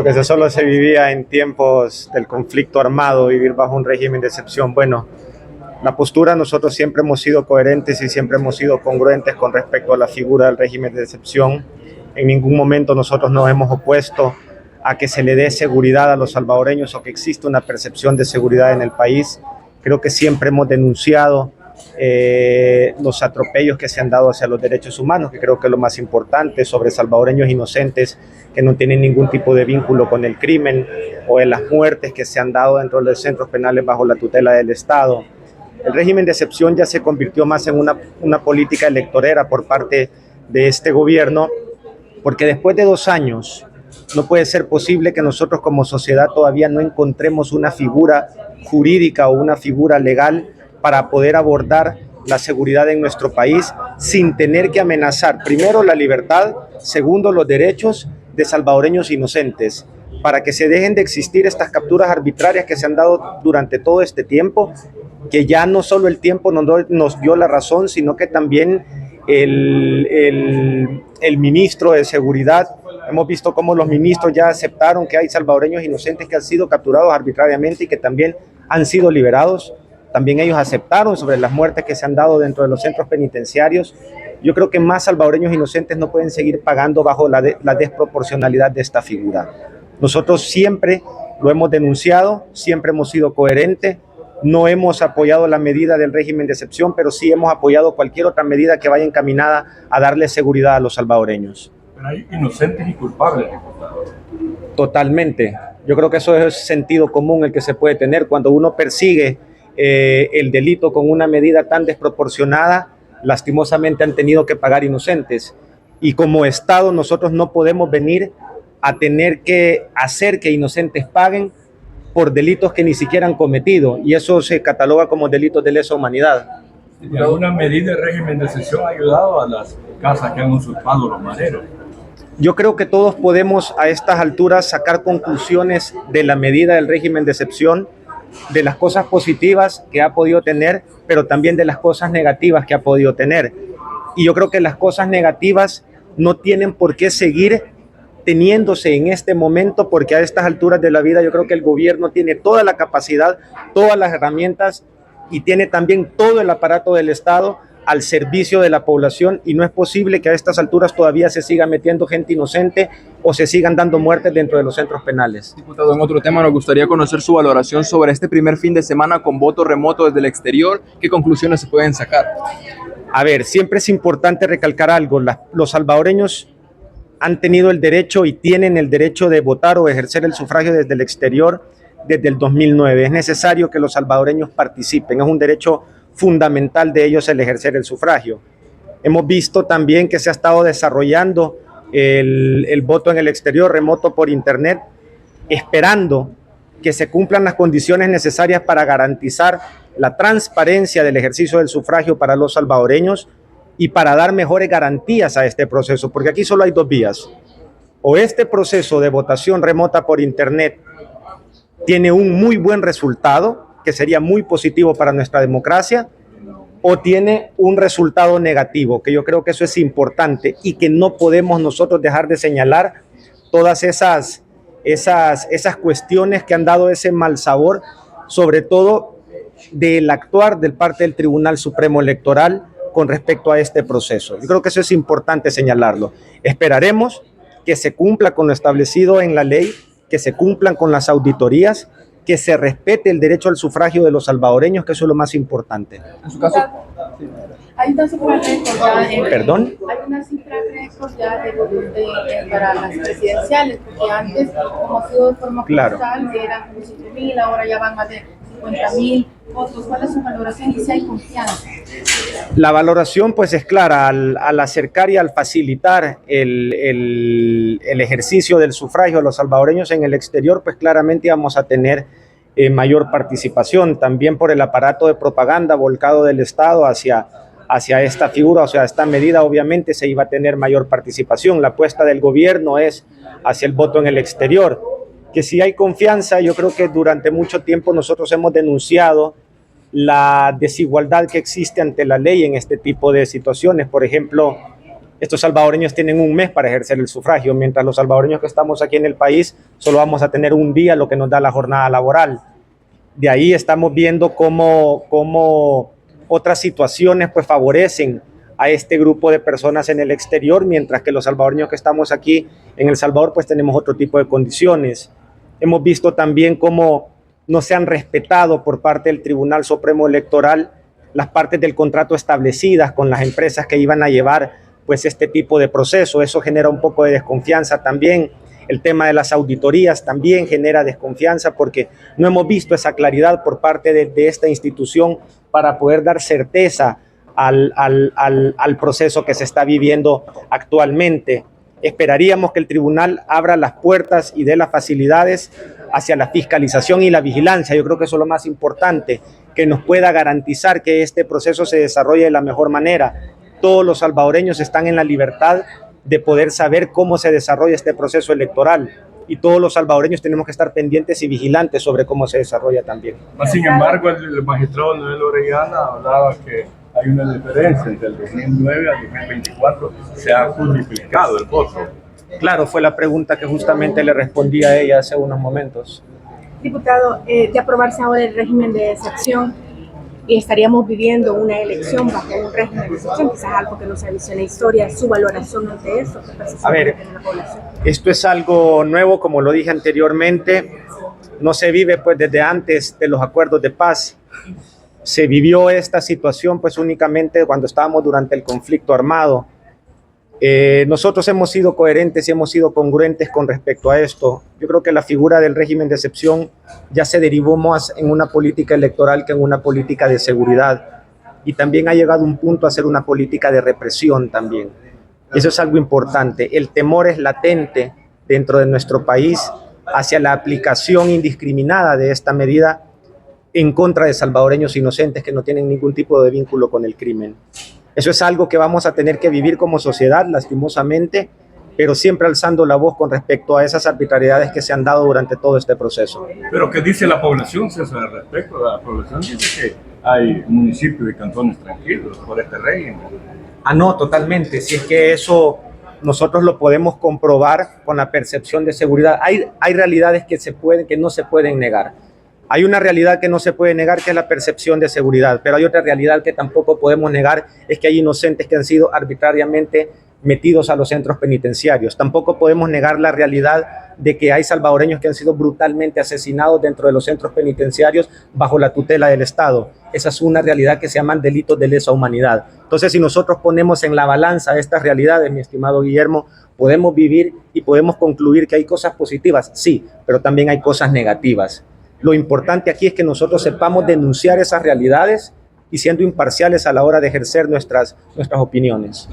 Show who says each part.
Speaker 1: Que eso solo se vivía en tiempos del conflicto armado, vivir bajo un régimen de excepción. Bueno, la postura, nosotros siempre hemos sido coherentes y siempre hemos sido congruentes con respecto a la figura del régimen de excepción. En ningún momento nosotros nos hemos opuesto a que se le dé seguridad a los salvadoreños o que exista una percepción de seguridad en el país. Creo que siempre hemos denunciado los atropellos que se han dado hacia los derechos humanos, que creo que es lo más importante, sobre salvadoreños inocentes que no tienen ningún tipo de vínculo con el crimen, o de las muertes que se han dado dentro de los centros penales bajo la tutela del Estado. El régimen de excepción ya se convirtió más en una política electorera por parte de este gobierno, porque después de 2 años no puede ser posible que nosotros como sociedad todavía no encontremos una figura jurídica o una figura legal para poder abordar la seguridad en nuestro país sin tener que amenazar, primero, la libertad, segundo, los derechos de salvadoreños inocentes, para que se dejen de existir estas capturas arbitrarias que se han dado durante todo este tiempo, que ya no solo el tiempo nos dio la razón, sino que también el ministro de Seguridad. Hemos visto cómo los ministros ya aceptaron que hay salvadoreños inocentes que han sido capturados arbitrariamente y que también han sido liberados. También ellos aceptaron sobre las muertes que se han dado dentro de los centros penitenciarios. Yo creo que más salvadoreños inocentes no pueden seguir pagando bajo la desproporcionalidad de esta figura. Nosotros siempre lo hemos denunciado, siempre hemos sido coherentes, no hemos apoyado la medida del régimen de excepción, pero sí hemos apoyado cualquier otra medida que vaya encaminada a darle seguridad a los salvadoreños.
Speaker 2: Pero hay inocentes y culpables.
Speaker 1: Totalmente. Yo creo que eso es sentido común el que se puede tener cuando uno persigue el delito con una medida tan desproporcionada. Lastimosamente han tenido que pagar inocentes, y como Estado nosotros no podemos venir a tener que hacer que inocentes paguen por delitos que ni siquiera han cometido, y eso se cataloga como delitos de lesa humanidad.
Speaker 2: ¿Y alguna medida de régimen de excepción ha ayudado a las casas que han usurpado los mareros?
Speaker 1: Yo creo que todos podemos a estas alturas sacar conclusiones de la medida del régimen de excepción, de las cosas positivas que ha podido tener, pero también de las cosas negativas que ha podido tener. Y yo creo que las cosas negativas no tienen por qué seguir teniéndose en este momento, porque a estas alturas de la vida yo creo que el gobierno tiene toda la capacidad, todas las herramientas y tiene también todo el aparato del Estado al servicio de la población, y no es posible que a estas alturas todavía se siga metiendo gente inocente o se sigan dando muertes dentro de los centros penales.
Speaker 3: Diputado, en otro tema nos gustaría conocer su valoración sobre este primer fin de semana con voto remoto desde el exterior. ¿Qué conclusiones se pueden sacar?
Speaker 1: A ver, siempre es importante recalcar algo. Los salvadoreños han tenido el derecho y tienen el derecho de votar o ejercer el sufragio desde el exterior desde el 2009. Es necesario que los salvadoreños participen, es un derecho fundamental de ellos el ejercer el sufragio. Hemos visto también que se ha estado desarrollando el voto en el exterior remoto por internet, esperando que se cumplan las condiciones necesarias para garantizar la transparencia del ejercicio del sufragio para los salvadoreños y para dar mejores garantías a este proceso, porque aquí solo hay 2 vías. O este proceso de votación remota por internet tiene un muy buen resultado, que sería muy positivo para nuestra democracia, o tiene un resultado negativo, que yo creo que eso es importante y que no podemos nosotros dejar de señalar todas esas cuestiones que han dado ese mal sabor, sobre todo del actuar del parte del Tribunal Supremo Electoral con respecto a este proceso. Yo creo que eso es importante señalarlo. Esperaremos que se cumpla con lo establecido en la ley, que se cumplan con las auditorías, que se respete el derecho al sufragio de los salvadoreños, que eso es lo más importante.
Speaker 3: En su caso,
Speaker 4: hay una cifra récord ya
Speaker 1: ¿Perdón?
Speaker 4: Hay una cifra récord ya de votos para las presidenciales, porque antes, como ha sido de forma postal, eran 7.000, ahora ya van más de 50.000 votos. ¿Cuál es su valoración y si hay confianza?
Speaker 1: La valoración pues es clara. Al acercar y al facilitar el ejercicio del sufragio a los salvadoreños en el exterior, pues claramente vamos a tener mayor participación, también por el aparato de propaganda volcado del Estado hacia esta figura, o sea, esta medida. Obviamente se iba a tener mayor participación. La apuesta del gobierno es hacia el voto en el exterior, que si hay confianza. Yo creo que durante mucho tiempo nosotros hemos denunciado la desigualdad que existe ante la ley en este tipo de situaciones. Por ejemplo, Estos salvadoreños tienen un mes para ejercer el sufragio, mientras los salvadoreños que estamos aquí en el país solo vamos a tener un día, lo que nos da la jornada laboral. De ahí estamos viendo cómo otras situaciones pues favorecen a este grupo de personas en el exterior, mientras que los salvadoreños que estamos aquí en El Salvador pues tenemos otro tipo de condiciones. Hemos visto también cómo no se han respetado por parte del Tribunal Supremo Electoral las partes del contrato establecidas con las empresas que iban a llevar pues este tipo de proceso. Eso genera un poco de desconfianza también. El tema de las auditorías también genera desconfianza porque no hemos visto esa claridad por parte de esta institución para poder dar certeza al proceso que se está viviendo actualmente. Esperaríamos que el tribunal abra las puertas y dé las facilidades hacia la fiscalización y la vigilancia. Yo creo que eso es lo más importante, que nos pueda garantizar que este proceso se desarrolle de la mejor manera. Todos los salvadoreños están en la libertad de poder saber cómo se desarrolla este proceso electoral y todos los salvadoreños tenemos que estar pendientes y vigilantes sobre cómo se desarrolla también.
Speaker 2: Sin embargo, el magistrado Noel Orellana hablaba que hay una diferencia entre el 2009 al 2024, se ha multiplicado el voto.
Speaker 1: Claro, fue la pregunta que justamente le respondí a ella hace unos momentos.
Speaker 5: Diputado, de aprobarse ahora el régimen de excepción, estaríamos viviendo una elección bajo un régimen de excepción, quizás algo que no se ha visto en la historia. ¿Su valoración ante eso?
Speaker 1: A ver, esto es algo nuevo, como lo dije anteriormente, no se vive pues desde antes de los acuerdos de paz. Se vivió esta situación pues únicamente cuando estábamos durante el conflicto armado. Nosotros hemos sido coherentes y hemos sido congruentes con respecto a esto. Yo creo que la figura del régimen de excepción ya se derivó más en una política electoral que en una política de seguridad, y también ha llegado un punto a ser una política de represión también. Eso es algo importante. El temor es latente dentro de nuestro país hacia la aplicación indiscriminada de esta medida en contra de salvadoreños inocentes que no tienen ningún tipo de vínculo con el crimen. Eso es algo que vamos a tener que vivir como sociedad, lastimosamente, pero siempre alzando la voz con respecto a esas arbitrariedades que se han dado durante todo este proceso.
Speaker 2: Pero ¿qué dice la población, César, al respecto? La población dice que hay municipios y cantones tranquilos por este régimen.
Speaker 1: No, totalmente. Si es que eso nosotros lo podemos comprobar con la percepción de seguridad. Hay realidades que no se pueden negar. Hay una realidad que no se puede negar, que es la percepción de seguridad, pero hay otra realidad que tampoco podemos negar, es que hay inocentes que han sido arbitrariamente metidos a los centros penitenciarios. Tampoco podemos negar la realidad de que hay salvadoreños que han sido brutalmente asesinados dentro de los centros penitenciarios bajo la tutela del Estado. Esa es una realidad que se llaman delitos de lesa humanidad. Entonces, si nosotros ponemos en la balanza estas realidades, mi estimado Guillermo, podemos vivir y podemos concluir que hay cosas positivas, sí, pero también hay cosas negativas. Lo importante aquí es que nosotros sepamos denunciar esas realidades y siendo imparciales a la hora de ejercer nuestras opiniones.